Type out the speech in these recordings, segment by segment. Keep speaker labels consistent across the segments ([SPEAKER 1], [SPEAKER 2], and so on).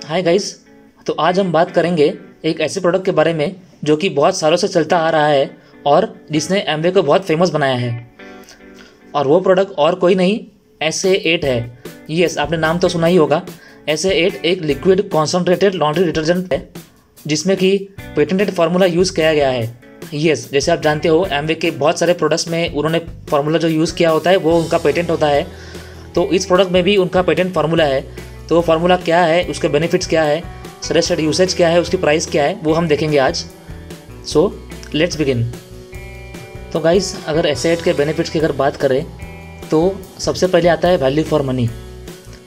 [SPEAKER 1] Hi guys. तो आज हम बात करेंगे एक ऐसे प्रोडक्ट के बारे में जो कि बहुत सालों से चलता आ रहा है और जिसने एमवे को बहुत फेमस बनाया है। और वो प्रोडक्ट और कोई नहीं SA8 है। यस, आपने नाम तो सुना ही होगा। SA8 एक लिक्विड कॉन्सनट्रेटेड लॉन्ड्री डिटर्जेंट है जिसमें कि पेटेंटेड फार्मूला यूज़ किया गया है। यस, जैसे आप जानते हो एमवे के बहुत सारे प्रोडक्ट्स में उन्होंने फार्मूला जो यूज़ किया होता है वो उनका पेटेंट होता है। तो इस प्रोडक्ट में भी उनका पेटेंट फार्मूला है। तो फार्मूला क्या है, उसके बेनिफिट्स क्या है, सजेस्टेड यूसेज क्या है, उसकी प्राइस क्या है, वो हम देखेंगे आज। So let's begin. तो गाइस, अगर SA8 के बेनिफिट्स की अगर बात करें तो सबसे पहले आता है वैल्यू फॉर मनी।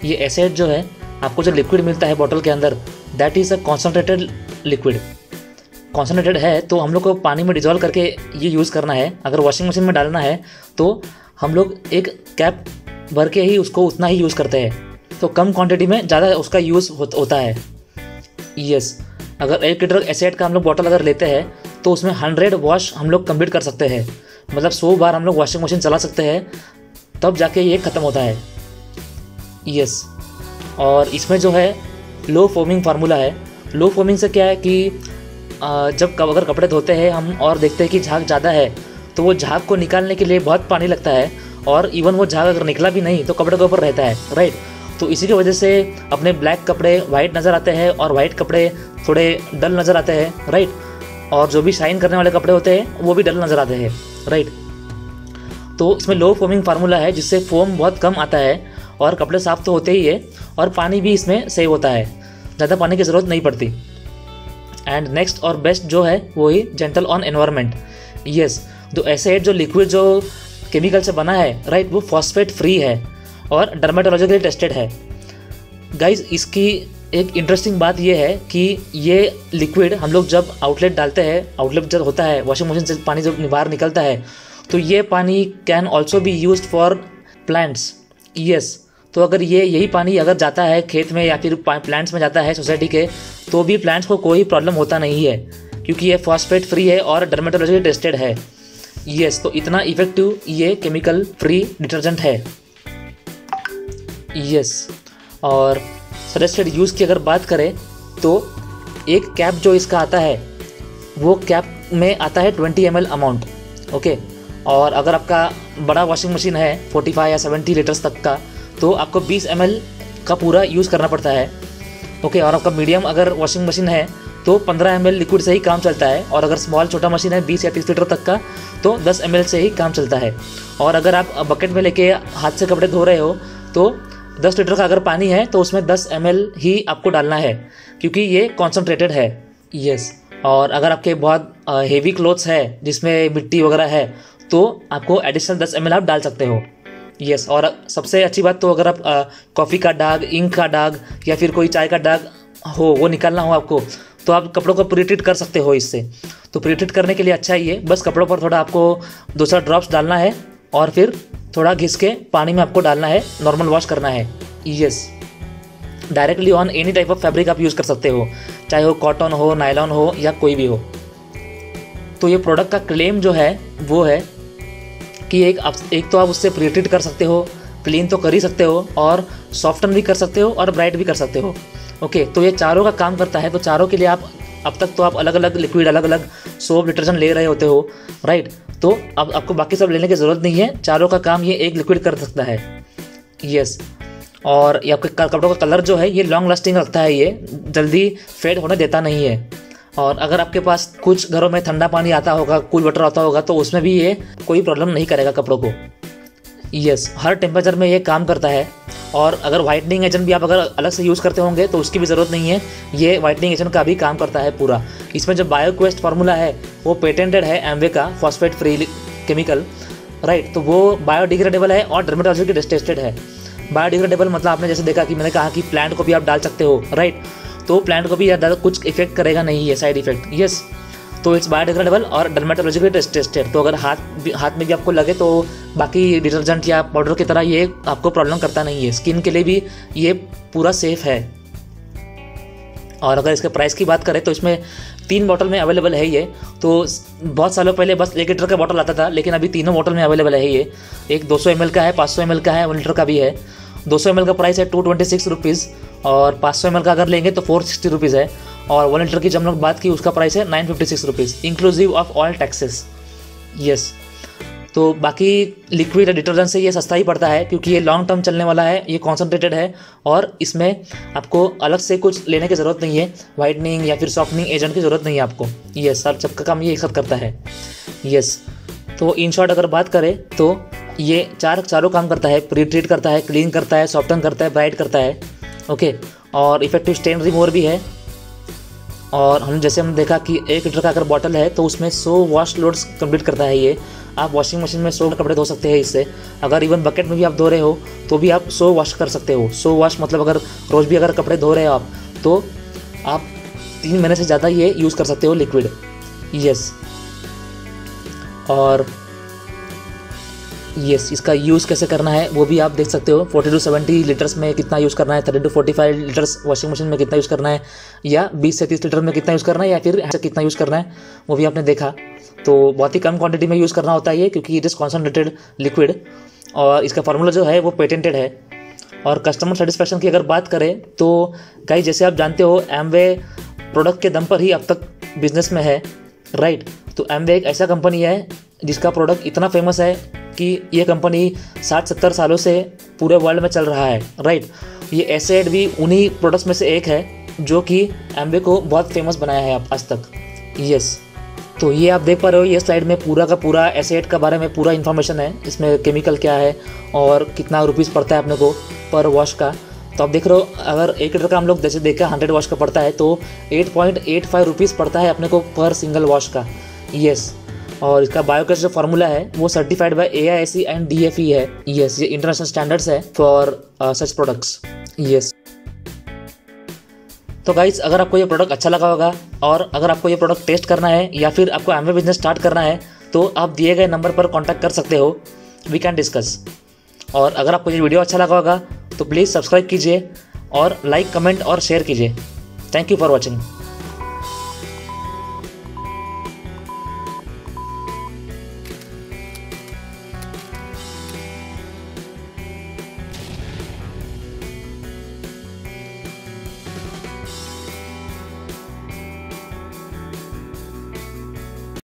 [SPEAKER 1] ये SA8 जो है, आपको जो लिक्विड मिलता है बॉटल के अंदर, that is a concentrated liquid. Concentrated है तो हम लोग को पानी में डिजोल्व करके ये यूज़ करना है। अगर वॉशिंग मशीन में डालना है तो हम लोग एक कैप भर के ही उसको उतना ही यूज़ करते हैं। तो कम क्वांटिटी में ज़्यादा उसका यूज़ होता है। यस, अगर 1 लीटर SA8 का हम लोग बॉटल अगर लेते हैं तो उसमें 100 वॉश हम लोग कंप्लीट कर सकते हैं। मतलब 100 बार हम लोग वॉशिंग मशीन चला सकते हैं, तब जाके ये ख़त्म होता है। यस, और इसमें जो है लो फोमिंग फार्मूला है। लो फोमिंग से क्या है कि जब अगर कपड़े धोते हैं हम और देखते हैं कि झाग ज़्यादा है तो वो झाग को निकालने के लिए बहुत पानी लगता है, और इवन वो झाग अगर निकला भी नहीं तो कपड़े के ऊपर रहता है, राइट। तो इसी की वजह से अपने ब्लैक कपड़े वाइट नज़र आते हैं और वाइट कपड़े थोड़े डल नज़र आते हैं, राइट। और जो भी शाइन करने वाले कपड़े होते हैं वो भी डल नज़र आते हैं, राइट। तो इसमें लो फोमिंग फार्मूला है जिससे फोम बहुत कम आता है और कपड़े साफ तो होते ही है और पानी भी इसमें सेव होता है, ज़्यादा पानी की ज़रूरत नहीं पड़ती। एंड नेक्स्ट और बेस्ट जो है वही जेंटल ऑन एनवायरनमेंट। यस, तो SA8 जो लिक्विड जो केमिकल से बना है, राइट, वो फॉस्फेट फ्री है और डर्मेटोलॉजिकली टेस्टेड है। गाइज, इसकी एक इंटरेस्टिंग बात ये है कि ये लिक्विड हम लोग जब आउटलेट डालते हैं, आउटलेट जब होता है वॉशिंग मशीन से पानी जब बाहर निकलता है तो ये पानी can also be used for plants. Yes, तो अगर यही पानी अगर जाता है खेत में या फिर प्लांट्स में जाता है सोसाइटी के, तो भी प्लांट्स को कोई प्रॉब्लम होता नहीं है क्योंकि ये फॉस्फेट फ्री है और डर्मेटोलॉजिकली टेस्टेड है। यस, तो इतना इफेक्टिव ये केमिकल फ्री डिटर्जेंट है। यस, और सजेस्टेड यूज़ की अगर बात करें तो एक कैप जो इसका आता है वो कैप में आता है 20 ml अमाउंट, ओके। और अगर आपका बड़ा वॉशिंग मशीन है 45 या 70 लीटर्स तक का, तो आपको 20 ml का पूरा यूज़ करना पड़ता है, ओके। और आपका मीडियम अगर वॉशिंग मशीन है तो 15 ml लिक्विड से ही काम चलता है, और अगर स्मॉल छोटा मशीन है 20 या 30 लीटर तक का तो 10 ml से ही काम चलता है। और अगर आप बकेट में लेके हाथ से कपड़े धो रहे हो तो 10 लीटर का अगर पानी है तो उसमें 10 ml ही आपको डालना है क्योंकि ये कॉन्सनट्रेटेड है। यस, और अगर आपके बहुत हेवी क्लोथ्स है जिसमें मिट्टी वगैरह है तो आपको एडिशनल 10 ml आप डाल सकते हो। यस, और सबसे अच्छी बात तो अगर आप कॉफ़ी का दाग, इंक का दाग या फिर कोई चाय का दाग हो वो निकालना हो आपको, तो आप कपड़ों को प्रीट्रीट कर सकते हो इससे। तो प्रीट्रीट करने के लिए अच्छा ही है। बस कपड़ों पर थोड़ा आपको 2-4 ड्रॉप्स डालना है और फिर थोड़ा घिस के पानी में आपको डालना है, नॉर्मल वॉश करना है। Yes, directly on any type of fabric आप यूज़ कर सकते हो, चाहे वो कॉटन हो, नायलॉन हो या कोई भी हो। तो ये प्रोडक्ट का क्लेम जो है वो है कि एक तो आप उससे प्रीट्रीट कर सकते हो, क्लीन तो कर ही सकते हो, और सॉफ्टन भी कर सकते हो और ब्राइट भी कर सकते हो, ओके। तो ये चारों का काम करता है। तो चारों के लिए आप अब तक तो आप अलग अलग लिक्विड, अलग अलग सोप, डिटर्जेंट ले रहे होते हो, राइट। तो अब आपको बाकी सब लेने की ज़रूरत नहीं है, चारों का काम ये एक लिक्विड कर सकता है। यस, और ये आपके कपड़ों का कलर जो है ये लॉन्ग लास्टिंग रखता है, ये जल्दी फेड होने देता नहीं है। और अगर आपके पास कुछ घरों में ठंडा पानी आता होगा, कूल वाटर आता होगा, तो उसमें भी ये कोई प्रॉब्लम नहीं करेगा कपड़ों को। यस, हर टेम्परेचर में ये काम करता है। और अगर वाइटनिंग एजेंट भी आप अगर अलग से यूज़ करते होंगे तो उसकी भी ज़रूरत नहीं है, ये वाइटनिंग एजेंट का भी काम करता है पूरा। इसमें जो बायोक्वेस्ट फार्मूला है वो पेटेंटेड है एमवे का, फॉस्फेट फ्री केमिकल, राइट। तो वो बायोडिग्रेडेबल है और डर्मेटोलॉजिकली टेस्टेड है। बायोडिग्रेडेबल मतलब आपने जैसे देखा कि मैंने कहा कि प्लांट को भी आप डाल सकते हो, राइट। तो प्लांट को भी ज़्यादा कुछ इफेक्ट करेगा नहीं है, साइड इफेक्ट। यस, तो इट्स बायोडिग्रेडेबल और डर्मेटोलॉजिकली टेस्टेड। तो अगर हाथ में भी आपको लगे तो बाकी डिटर्जेंट या पाउडर की तरह ये आपको प्रॉब्लम करता नहीं है। स्किन के लिए भी ये पूरा सेफ है। और अगर इसके प्राइस की बात करें तो इसमें 3 बॉटल में अवेलेबल है ये। तो बहुत सालों पहले बस 1 लीटर का बॉटल आता था, लेकिन अभी तीनों बॉटल में अवेलेबल है ये। एक 200 ml का है, 500 ml का है, 1 लीटर का भी है। 200 ml का प्राइस है 226 रुपीज़ और 500 ml का अगर लेंगे तो 460 रुपीज़ है। और 1 लीटर की जब हम लोग बात की उसका प्राइस है 956 rupees inclusive of all taxes. Yes, तो बाकी लिक्विड डिटर्जेंट से ये सस्ता ही पड़ता है क्योंकि ये लॉन्ग टर्म चलने वाला है, ये कॉन्सेंट्रेटेड है और इसमें आपको अलग से कुछ लेने की ज़रूरत नहीं है, वाइटनिंग या फिर सॉफ्टनिंग एजेंट की ज़रूरत नहीं है आपको। यस, सर सबका काम ये एक साथ करता है। यस, तो इन शॉर्ट अगर बात करें तो ये चारों काम करता है, प्री ट्रीट करता है, क्लीन करता है, सॉफ्टन करता है, ब्राइट करता है। ओके, और इफेक्टिव स्टेन रिमूवर भी है। और हम जैसे हम देखा कि 1 लीटर का अगर बॉटल है तो उसमें 100 वॉश लोड्स कंप्लीट करता है ये। आप वॉशिंग मशीन में 100 कपड़े धो सकते हैं इससे। अगर इवन बकेट में भी आप धो रहे हो तो भी आप 100 वॉश कर सकते हो। 100 वॉश मतलब अगर रोज़ भी अगर कपड़े धो रहे हो आप तो आप 3 महीने से ज़्यादा ये यूज़ कर सकते हो लिक्विड। यस, और यस, इसका यूज़ कैसे करना है वो भी आप देख सकते हो। 40 to 70 लीटर्स में कितना यूज़ करना है, 30 to 45 लीटर्स वॉशिंग मशीन में कितना यूज़ करना है, या 20 से 30 लीटर में कितना यूज़ करना है, या फिर ऐसे कितना यूज़ करना है वो भी आपने देखा। तो बहुत ही कम क्वांटिटी में यूज़ करना होता है ये क्योंकि इट इज़ कॉन्सनट्रेटेड लिक्विड और इसका फार्मूला जो है वो पेटेंटेड है। और कस्टमर सेटिस्फेक्शन की अगर बात करें तो गाइस जैसे आप जानते हो एमवे प्रोडक्ट के दम पर ही अब तक बिजनेस में है, राइट। तो एमवे एक ऐसा कंपनी है जिसका प्रोडक्ट इतना फेमस है कि ये कंपनी 60-70 सालों से पूरे वर्ल्ड में चल रहा है, राइट। ये एसेड भी उन्हीं प्रोडक्ट्स में से एक है जो कि एमवे को बहुत फेमस बनाया है आज तक। यस, तो ये आप देख पा रहे हो ये स्लाइड में पूरा का पूरा एसेड का बारे में पूरा इन्फॉर्मेशन है। इसमें केमिकल क्या है और कितना रुपीज़ पड़ता है अपने को पर वॉश का। तो आप देख रहे हो अगर 1 लीटर का हम लोग जैसे देखा 100 वॉश का पड़ता है तो 8.85 रुपीज़ पड़ता है अपने को पर सिंगल वॉश का। यस, और इसका बायोगैस जो फार्मूला है वो certified by AIC and DFE है। यस, ये इंटरनेशनल स्टैंडर्ड्स है फॉर सच प्रोडक्ट्स। यस, तो गाइज अगर आपको ये प्रोडक्ट अच्छा लगा होगा और अगर आपको ये प्रोडक्ट टेस्ट करना है या फिर आपको एमवे बिजनेस स्टार्ट करना है तो आप दिए गए नंबर पर कॉन्टैक्ट कर सकते हो, वी कैन डिस्कस। और अगर आपको ये वीडियो अच्छा लगा होगा तो प्लीज़ सब्सक्राइब कीजिए और लाइक, कमेंट और शेयर कीजिए। Thank you for watching.